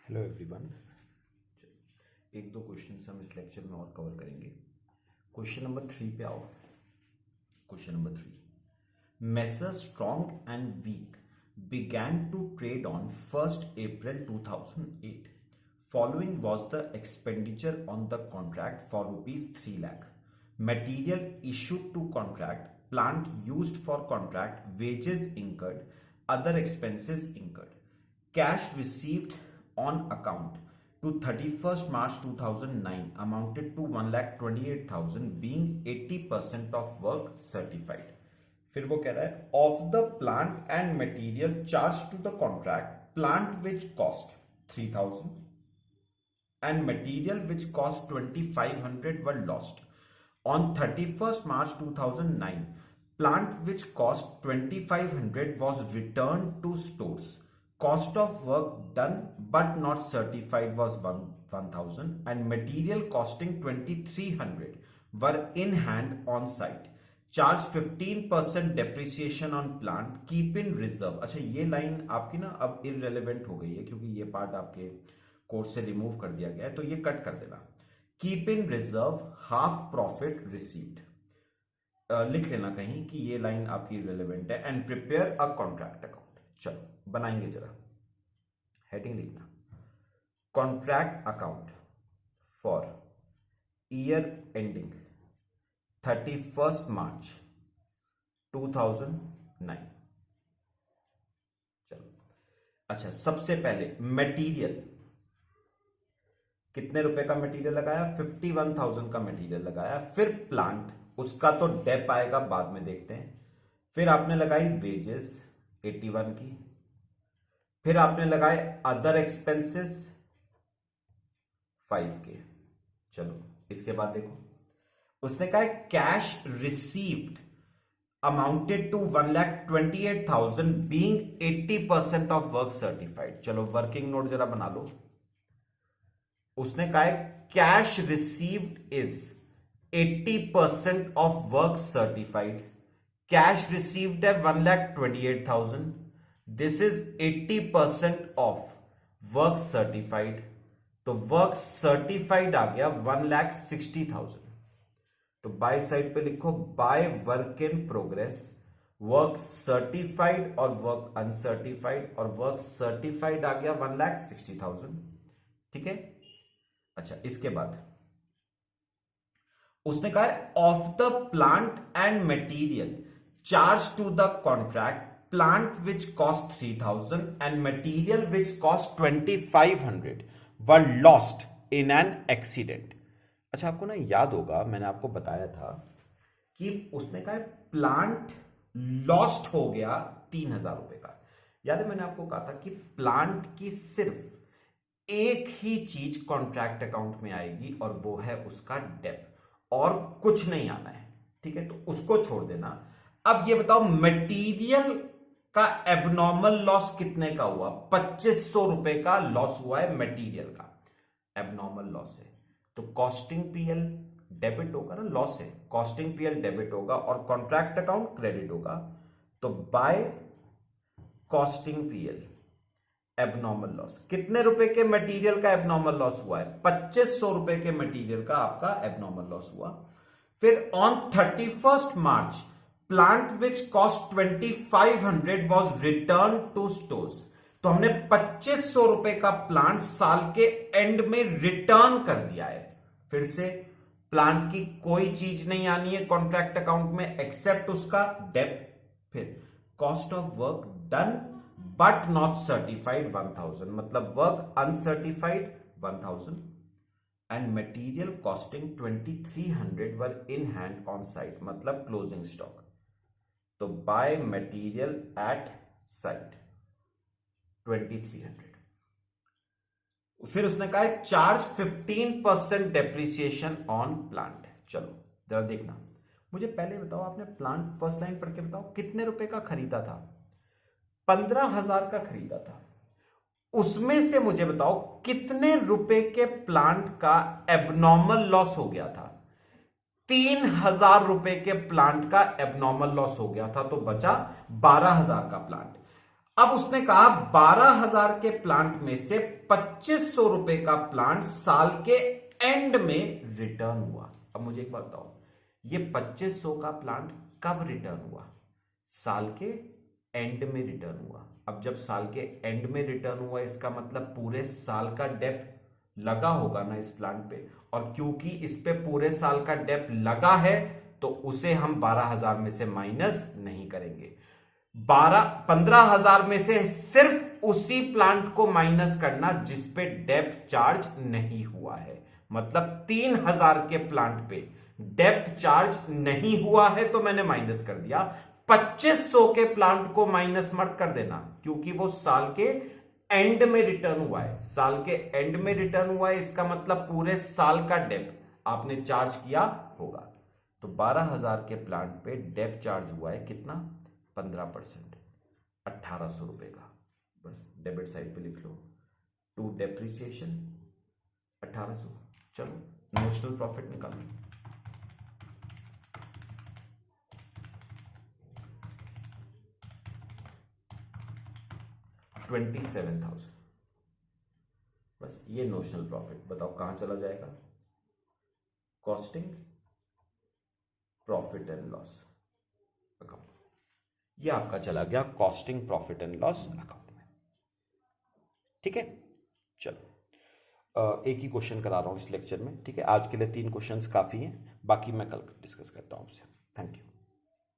Hello everyone. एक दो question हम इस लेक्चर में और कवर करेंगे। क्वेश्चन नंबर 3 पे आओ। Question number 3, Messrs Strong and Weak began to trade on 1st April 2008. Following was the expenditure on the contract for rupees 3 lakh. Material issued to contract, plant used for contract, wages incurred, other expenses incurred. Cash received on account to 31st March 2009 amounted to 1,28,000 being 80% of work certified. फिर वो कह रहा है of the plant and material charge to the contract, plant which cost 3,000 and material which cost 2,500 were lost. On 31st March 2009, plant which cost 2,500 was returned to stores. Cost of work done but not certified was 1,000 and material costing 2,300 were in hand on site. Charge 15% depreciation on plant, keep in reserve. अच्छा, ये line आपकी ना अब irrelevant हो गई है क्योंकि ये पार्ट आपके कोर्स से रिमूव कर दिया गया है, तो ये कट कर देना। Keep in reserve half profit received, लिख लेना कहीं कि ये लाइन आपकी रिलेवेंट है। And prepare a contract account. चलो बनाएंगे, जरा हेडिंग लिखना, contract account for year ending 31st March 2009। चलो अच्छा, सबसे पहले मटेरियल, कितने रुपए का मटेरियल लगाया? 51,000 का मटेरियल लगाया। फिर प्लांट, उसका तो डेप आएगा, बाद में देखते हैं। फिर आपने लगाई वेजेस 81 की। फिर आपने लगाए अदर एक्सपेंसेस 5 के। चलो इसके बाद देखो, उसने कहा cash received amounted to 1,28,000 being 80% of work certified. चलो वर्किंग नोट जरा बना लो। उसने कहा है cash received is 80% of work certified. Cash received है 1,28,000, this is 80% of work certified, तो वर्क सर्टिफाइड आ गया 1,60,000। तो बाय साइड पे लिखो by work in progress, work certified और वर्क अनसर्टिफाइड, और वर्क सर्टिफाइड आ गया 1,60,000। ठीक है। अच्छा, इसके बाद उसने कहा है of the plant and material charge to the contract, plant which cost 3,000 and material which cost 2,500 were lost in an accident. अच्छा, आपको ना याद होगा, मैंने आपको बताया था कि उसने कहा है प्लांट लॉस्ट हो गया 3,000 रुपए का। याद है मैंने आपको कहा था कि प्लांट की सिर्फ एक ही चीज कॉन्ट्रैक्ट अकाउंट में आएगी और वो है उसका डेप, और कुछ नहीं आना है। ठीक है, तो उसको छोड़ देना। अब ये बताओ मटेरियल का एबनॉर्मल लॉस कितने का हुआ? 2,500 रुपए का लॉस हुआ है मटेरियल का, एबनॉर्मल लॉस है। तो कॉस्टिंग पीएल डेबिट होगा ना, लॉस है, कॉस्टिंग पीएल डेबिट होगा और कॉन्ट्रैक्ट अकाउंट क्रेडिट होगा। तो by costing PL abnormal loss, कितने रुपए के मटेरियल का एबनॉर्मल लॉस हुआ है? 2,500 रुपए के मटेरियल का आपका एबनॉर्मल लॉस हुआ। फिर on 31st March plant which cost 2,500 was return to stores. तो हमने 2,500 रुपए का प्लांट साल के एंड में रिटर्न कर दिया है। फिर से प्लांट की कोई चीज नहीं आनी है कॉन्ट्रैक्ट अकाउंट में एक्सेप्ट उसका डेप। फिर cost of work done but not certified 1,000, मतलब work uncertified 1,000 and material costing 2,300 were in hand on site, मतलब क्लोजिंग स्टॉक। तो बाय मटेरियल एट साइट 2,300। फिर उसने कहा है चार्ज 15% डेप्रिसिएशन ऑन प्लांट। चलो जरा देखना, मुझे पहले बताओ, आपने प्लांट फर्स्ट लाइन पढ़ के बताओ कितने रुपए का खरीदा था? 15,000 का खरीदा था। उसमें से मुझे बताओ कितने रुपए के प्लांट का एबनॉर्मल लॉस हो गया था? 3,000 रुपए के प्लांट का एबनॉर्मल लॉस हो गया था, तो बचा 12,000 का प्लांट। अब उसने कहा 12,000 के प्लांट में से 2500 रुपए का प्लांट साल के एंड में रिटर्न हुआ। अब मुझे एक बात बताओ, ये 2500 का प्लांट कब रिटर्न हुआ? साल के एंड में रिटर्न हुआ। अब जब साल के एंड में रिटर्न हुआ, इसका मतलब पूरे साल का डेप्थ लगा होगा ना इस प्लांट पे, और क्योंकि इस पे पूरे साल का डेप्थ लगा है तो उसे हम 12,000 में से माइनस नहीं करेंगे। 15,000 में से सिर्फ उसी प्लांट को माइनस करना जिस पे डेप्थ चार्ज नहीं हुआ है। मतलब 3,000 के प्लांट पे डेप्थ चार्ज नहीं हुआ है तो मैंने माइनस कर दिया। 2500 के प्लांट को माइनस मत कर देना क्योंकि वो साल के एंड में रिटर्न हुआ है। साल के एंड में रिटर्न हुआ है, इसका मतलब पूरे साल का डेप्थ आपने चार्ज किया होगा। तो 12,000 के प्लांट पे डेप्थ चार्ज हुआ है कितना? 15%, 1,800 रुपए का। बस डेबिट साइड पे लिख लो, टू डेप्रिसिएशन 1,800। चलो नोशनल प्रॉफिट निकालो। $27,000। बस ये नोशनल प्रॉफिट। बताओ कहां चला जाएगा? Costing profit and loss account. ये आपका चला गया costing profit and loss account में। ठीक है, चलो एक ही क्वेश्चन करा रहा हूं इस लेक्चर में। ठीक है, आज के लिए 3 क्वेश्चंस काफी हैं, बाकी मैं कल डिस्कस करता हूं आपसे। Thank you.